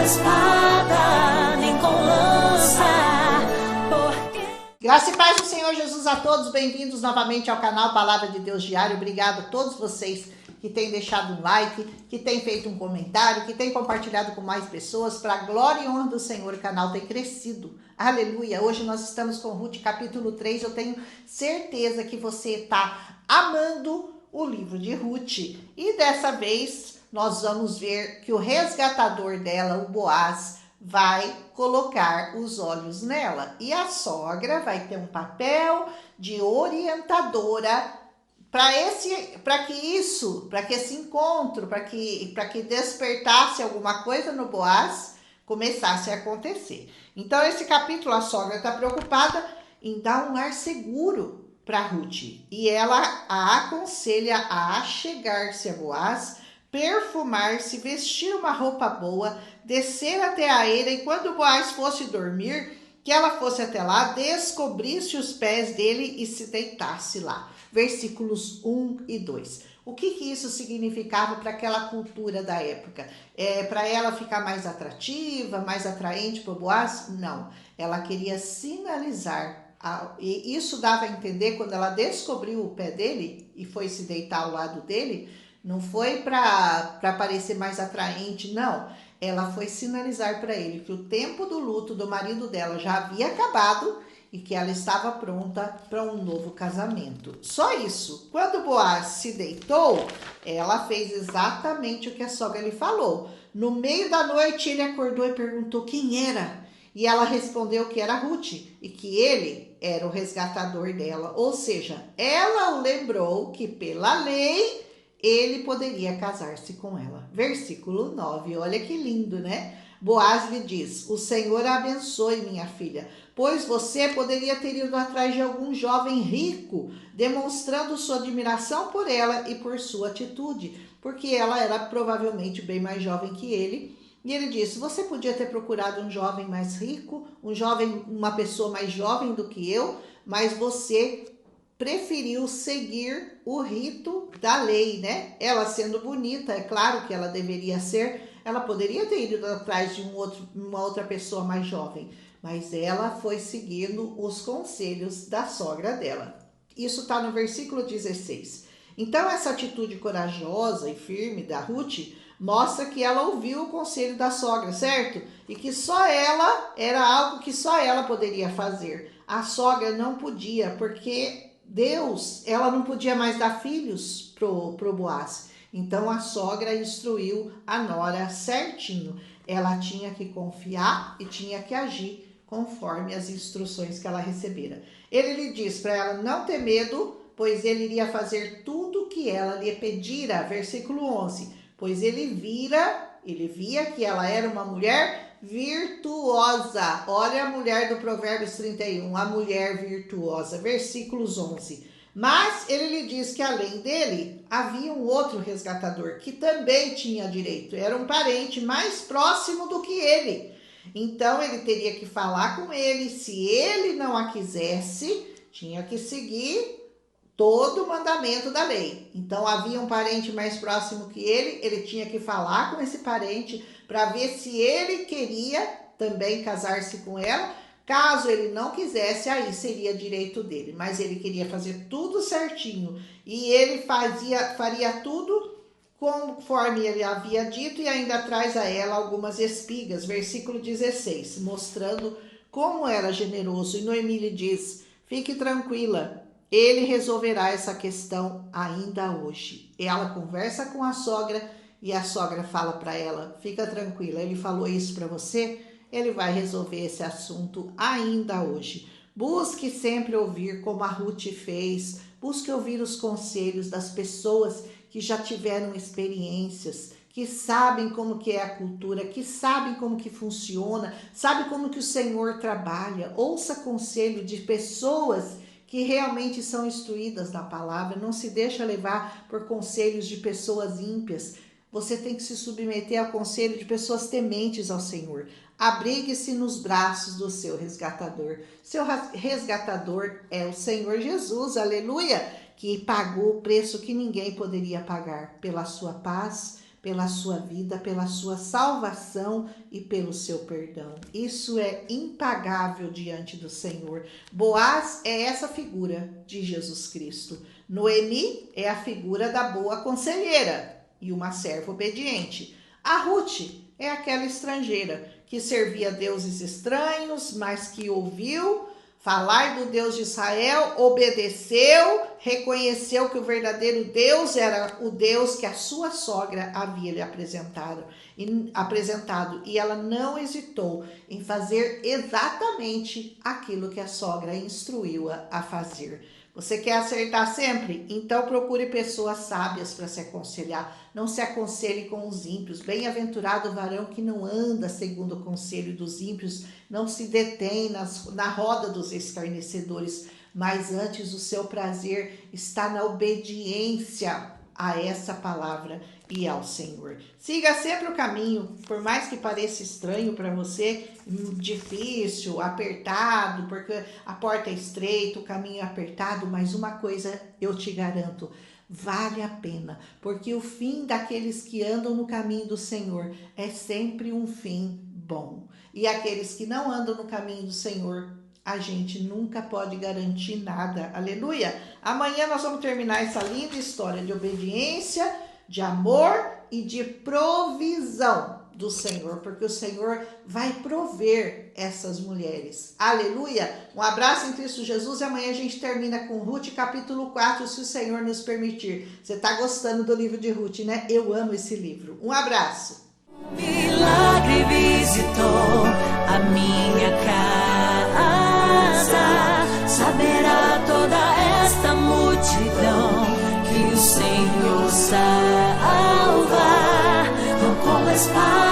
espada, nem com lança. Graça e paz do Senhor Jesus a todos, bem-vindos novamente ao canal Palavra de Deus Diário. Obrigado a todos vocês que têm deixado um like, que têm feito um comentário, que têm compartilhado com mais pessoas. Para a glória e honra do Senhor, o canal tem crescido. Aleluia! Hoje nós estamos com Ruth capítulo 3. Eu tenho certeza que você está amando o livro de Ruth. E dessa vez nós vamos ver que o resgatador dela, o Boaz, vai colocar os olhos nela. E a sogra vai ter um papel de orientadora para que esse encontro, para que despertasse alguma coisa no Boaz, começasse a acontecer. Então, esse capítulo, a sogra está preocupada em dar um lar seguro para Ruth. E ela a aconselha a achegar-se a Boaz, perfumar-se, vestir uma roupa boa, descer até a eira, e quando Boaz fosse dormir, que ela fosse até lá, descobrisse os pés dele e se deitasse lá. Versículos 1 e 2. O que isso significava para aquela cultura da época? Para ela ficar mais atrativa, mais atraente para o Boaz? Não. Ela queria sinalizar. E isso dava a entender quando ela descobriu o pé dele e foi se deitar ao lado dele. Não foi para parecer mais atraente, não. Ela foi sinalizar para ele que o tempo do luto do marido dela já havia acabado e que ela estava pronta para um novo casamento. Só isso. Quando Boaz se deitou, ela fez exatamente o que a sogra lhe falou. No meio da noite, ele acordou e perguntou quem era. E ela respondeu que era Ruth e que ele era o resgatador dela. Ou seja, ela o lembrou que pela lei ele poderia casar-se com ela. Versículo 9, olha que lindo, né? Boaz lhe diz: o Senhor a abençoe, minha filha, pois você poderia ter ido atrás de algum jovem rico, demonstrando sua admiração por ela e por sua atitude, porque ela era provavelmente bem mais jovem que ele. E ele disse: você podia ter procurado um jovem mais rico, uma pessoa mais jovem do que eu, mas você preferiu seguir o rito da lei, né? Ela sendo bonita, é claro que ela deveria ser, ela poderia ter ido atrás de uma outra pessoa mais jovem, mas ela foi seguindo os conselhos da sogra dela. Isso está no versículo 16. Então, essa atitude corajosa e firme da Ruth mostra que ela ouviu o conselho da sogra, certo? E que só ela, era algo que só ela poderia fazer. A sogra não podia, porque Deus, ela não podia mais dar filhos pro Boaz. Então a sogra instruiu a nora certinho. Ela tinha que confiar e tinha que agir conforme as instruções que ela recebera. Ele lhe diz para ela não ter medo, pois ele iria fazer tudo o que ela lhe pedira. Versículo 11. Pois ele via que ela era uma mulher virtuosa. Olha a mulher do Provérbios 31, a mulher virtuosa. Versículos 11. Mas ele lhe diz que além dele, havia um outro resgatador que também tinha direito. Era um parente mais próximo do que ele. Então ele teria que falar com ele. Se ele não a quisesse, tinha que seguir todo o mandamento da lei. Então havia um parente mais próximo que ele tinha que falar com esse parente para ver se ele queria também casar-se com ela. Caso ele não quisesse, aí seria direito dele. Mas ele queria fazer tudo certinho e ele faria tudo conforme ele havia dito e ainda traz a ela algumas espigas. Versículo 16, mostrando como era generoso. E Noemi lhe diz: fique tranquila, ele resolverá essa questão ainda hoje. Ela conversa com a sogra e a sogra fala para ela: fica tranquila, ele falou isso para você, ele vai resolver esse assunto ainda hoje. Busque sempre ouvir como a Ruth fez, busque ouvir os conselhos das pessoas que já tiveram experiências, que sabem como que é a cultura, que sabem como que funciona, sabe como que o Senhor trabalha. Ouça conselho de pessoas que realmente são instruídas na palavra. Não se deixa levar por conselhos de pessoas ímpias. Você tem que se submeter ao conselho de pessoas tementes ao Senhor. Abrigue-se nos braços do seu resgatador. Seu resgatador é o Senhor Jesus, aleluia, que pagou o preço que ninguém poderia pagar pela sua paz, pela sua vida, pela sua salvação e pelo seu perdão. Isso é impagável diante do Senhor. Boaz é essa figura de Jesus Cristo. Noemi é a figura da boa conselheira e uma serva obediente. A Ruth é aquela estrangeira que servia deuses estranhos, mas que ouviu falar do Deus de Israel, obedeceu, reconheceu que o verdadeiro Deus era o Deus que a sua sogra havia lhe apresentado, e ela não hesitou em fazer exatamente aquilo que a sogra instruiu-a a fazer. Você quer acertar sempre? Então procure pessoas sábias para se aconselhar. Não se aconselhe com os ímpios. Bem-aventurado o varão que não anda segundo o conselho dos ímpios, não se detém na roda dos escarnecedores, mas antes o seu prazer está na obediência a essa palavra e ao Senhor. Siga sempre o caminho, por mais que pareça estranho para você, difícil, apertado, porque a porta é estreita, o caminho é apertado, mas uma coisa eu te garanto, vale a pena, porque o fim daqueles que andam no caminho do Senhor é sempre um fim bom. E aqueles que não andam no caminho do Senhor, a gente nunca pode garantir nada. Aleluia! Amanhã nós vamos terminar essa linda história de obediência, de amor e de provisão do Senhor, porque o Senhor vai prover essas mulheres. Aleluia! Um abraço em Cristo Jesus e amanhã a gente termina com Ruth capítulo 4, se o Senhor nos permitir. Você está gostando do livro de Ruth, né? Eu amo esse livro. Um abraço! Milagre visitou a minha casa, saberá toda esta multidão que o Senhor salva, não com espada